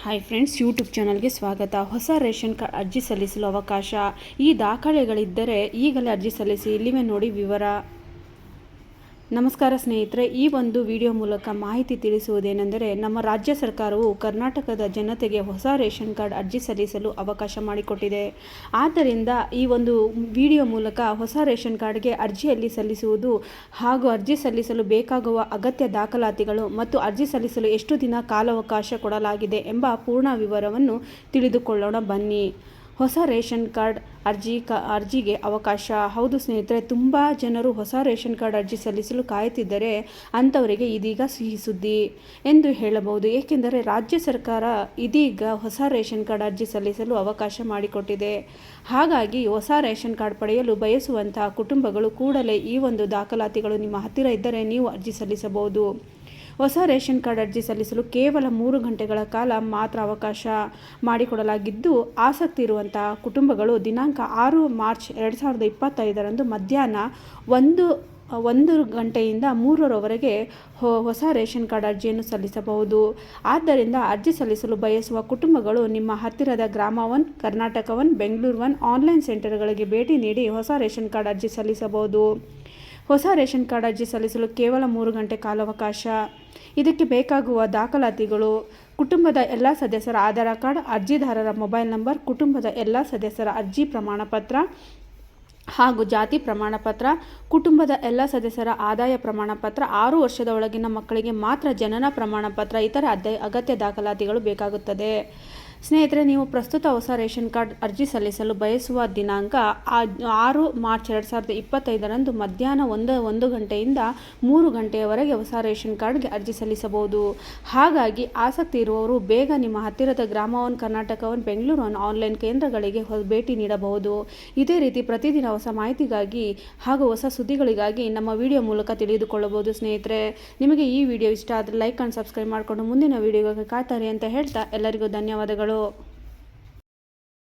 Hi friends, YouTube ಚಾನಲ್ಗೆ ಸ್ವಾಗತ. ಹೊಸ ರೇಷನ್ ಕಾರ್ಡ್ ಅರ್ಜಿ ಸಲ್ಲಿಸಲು ಅವಕಾಶ. ಈ ದಾಖಲೆಗಳಿದ್ದರೆ ಈಗಲೇ ಅರ್ಜಿ ಸಲ್ಲಿಸಿ. ಇಲ್ಲಿವೆ ನೋಡಿ ವಿವರ. ನಮಸ್ಕಾರ ಸ್ನೇಹಿತರೆ, ಈ ಒಂದು ವಿಡಿಯೋ ಮೂಲಕ ಮಾಹಿತಿ ತಿಳಿಸುವುದೇನೆಂದರೆ, ನಮ್ಮ ರಾಜ್ಯ ಸರ್ಕಾರವು ಕರ್ನಾಟಕದ ಜನತೆಗೆ ಹೊಸ ರೇಷನ್ ಕಾರ್ಡ್ ಅರ್ಜಿ ಸಲ್ಲಿಸಲು ಅವಕಾಶ ಮಾಡಿಕೊಟ್ಟಿದೆ. ಆದ್ದರಿಂದ ಈ ಒಂದು ವಿಡಿಯೋ ಮೂಲಕ ಹೊಸ ರೇಷನ್ ಕಾರ್ಡ್ಗೆ ಅರ್ಜಿಯಲ್ಲಿ ಸಲ್ಲಿಸುವುದು ಹಾಗೂ ಅರ್ಜಿ ಸಲ್ಲಿಸಲು ಬೇಕಾಗುವ ಅಗತ್ಯ ದಾಖಲಾತಿಗಳು ಮತ್ತು ಅರ್ಜಿ ಸಲ್ಲಿಸಲು ಎಷ್ಟು ದಿನ ಕಾಲಾವಕಾಶ ಕೊಡಲಾಗಿದೆ ಎಂಬ ಪೂರ್ಣ ವಿವರವನ್ನು ತಿಳಿದುಕೊಳ್ಳೋಣ ಬನ್ನಿ. ಹೊಸ ರೇಷನ್ ಕಾರ್ಡ್ ಅರ್ಜಿಗೆ ಅವಕಾಶ. ಹೌದು ಸ್ನೇಹಿತರೆ, ತುಂಬ ಜನರು ಹೊಸ ರೇಷನ್ ಕಾರ್ಡ್ ಅರ್ಜಿ ಸಲ್ಲಿಸಲು ಕಾಯುತ್ತಿದ್ದರೆ ಅಂಥವರಿಗೆ ಇದೀಗ ಸಿಹಿ ಸುದ್ದಿ ಎಂದು ಹೇಳಬಹುದು. ಏಕೆಂದರೆ ರಾಜ್ಯ ಸರ್ಕಾರ ಇದೀಗ ಹೊಸ ರೇಷನ್ ಕಾರ್ಡ್ ಅರ್ಜಿ ಸಲ್ಲಿಸಲು ಅವಕಾಶ ಮಾಡಿಕೊಟ್ಟಿದೆ. ಹಾಗಾಗಿ ಹೊಸ ರೇಷನ್ ಕಾರ್ಡ್ ಪಡೆಯಲು ಬಯಸುವಂತಹ ಕುಟುಂಬಗಳು ಕೂಡಲೇ ಈ ಒಂದು ದಾಖಲಾತಿಗಳು ನಿಮ್ಮ ಹತ್ತಿರ ಇದ್ದರೆ ನೀವು ಅರ್ಜಿ ಸಲ್ಲಿಸಬಹುದು. ಹೊಸ ರೇಷನ್ ಕಾರ್ಡ್ ಅರ್ಜಿ ಸಲ್ಲಿಸಲು ಕೇವಲ 3 ಗಂಟೆಗಳ ಕಾಲ ಮಾತ್ರ ಅವಕಾಶ ಮಾಡಿಕೊಡಲಾಗಿದ್ದು, ಆಸಕ್ತಿ ಇರುವಂತಹ ಕುಟುಂಬಗಳು ದಿನಾಂಕ 6 ಮಾರ್ಚ್ 2025 ಮಧ್ಯಾಹ್ನ 1 ಗಂಟೆಯಿಂದ 3ರವರೆಗೆ ಹೊಸ ರೇಷನ್ ಕಾರ್ಡ್ ಅರ್ಜಿಯನ್ನು ಸಲ್ಲಿಸಬಹುದು. ಆದ್ದರಿಂದ ಅರ್ಜಿ ಸಲ್ಲಿಸಲು ಬಯಸುವ ಕುಟುಂಬಗಳು ನಿಮ್ಮ ಹತ್ತಿರದ ಗ್ರಾಮ 1, ಕರ್ನಾಟಕ 1, ಬೆಂಗಳೂರು 1 ಆನ್ಲೈನ್ ಸೆಂಟರ್ಗಳಿಗೆ ಭೇಟಿ ನೀಡಿ ಹೊಸ ರೇಷನ್ ಕಾರ್ಡ್ ಅರ್ಜಿ ಸಲ್ಲಿಸಬಹುದು. ಹೊಸ ರೇಷನ್ ಕಾರ್ಡ್ ಅರ್ಜಿ ಸಲ್ಲಿಸಲು ಕೇವಲ 3 ಗಂಟೆ ಕಾಲಾವಕಾಶ. ಇದಕ್ಕೆ ಬೇಕಾಗುವ ದಾಖಲಾತಿಗಳು: ಕುಟುಂಬದ ಎಲ್ಲ ಸದಸ್ಯರ ಆಧಾರ್ ಕಾರ್ಡ್, ಅರ್ಜಿದಾರರ ಮೊಬೈಲ್ ನಂಬರ್, ಕುಟುಂಬದ ಎಲ್ಲ ಸದಸ್ಯರ ಅರ್ಜಿ ಪ್ರಮಾಣಪತ್ರ ಹಾಗೂ ಜಾತಿ ಪ್ರಮಾಣಪತ್ರ, ಕುಟುಂಬದ ಎಲ್ಲ ಸದಸ್ಯರ ಆದಾಯ ಪ್ರಮಾಣಪತ್ರ, 6 ವರ್ಷದ ಒಳಗಿನ ಮಕ್ಕಳಿಗೆ ಮಾತ್ರ ಜನನ ಪ್ರಮಾಣಪತ್ರ, ಇತರ ಅಗತ್ಯ ದಾಖಲಾತಿಗಳು ಬೇಕಾಗುತ್ತದೆ. ಸ್ನೇಹಿತರೆ, ನೀವು ಪ್ರಸ್ತುತ ಹೊಸ ರೇಷನ್ ಕಾರ್ಡ್ ಅರ್ಜಿ ಸಲ್ಲಿಸಲು ಬಯಸುವ ದಿನಾಂಕ 6 ಮಾರ್ಚ್ 2025 ಮಧ್ಯಾಹ್ನ 1 ಗಂಟೆಯಿಂದ 3 ಗಂಟೆಯವರೆಗೆ ಹೊಸ ರೇಷನ್ ಕಾರ್ಡ್ಗೆ ಅರ್ಜಿ ಸಲ್ಲಿಸಬಹುದು. ಹಾಗಾಗಿ ಆಸಕ್ತಿ ಇರುವವರು ಬೇಗ ನಿಮ್ಮ ಹತ್ತಿರದ ಗ್ರಾಮ 1, ಕರ್ನಾಟಕ 1, ಬೆಂಗಳೂರು 1 ಆನ್ಲೈನ್ ಕೇಂದ್ರಗಳಿಗೆ ಭೇಟಿ ನೀಡಬಹುದು. ಇದೇ ರೀತಿ ಪ್ರತಿದಿನ ಹೊಸ ಮಾಹಿತಿಗಾಗಿ ಹಾಗೂ ಹೊಸ ಸುದ್ದಿಗಳಿಗಾಗಿ ನಮ್ಮ ವಿಡಿಯೋ ಮೂಲಕ ತಿಳಿದುಕೊಳ್ಳಬಹುದು. ಸ್ನೇಹಿತರೆ, ನಿಮಗೆ ಈ ವಿಡಿಯೋ ಇಷ್ಟ ಆದರೆ ಲೈಕ್ ಆ್ಯಂಡ್ ಸಬ್ಸ್ಕ್ರೈಬ್ ಮಾಡಿಕೊಂಡು ಮುಂದಿನ ವಿಡಿಯೋಗೆ ಕಾಯ್ತಾರೆ ಅಂತ ಹೇಳ್ತಾ ಎಲ್ಲರಿಗೂ ಧನ್ಯವಾದಗಳು.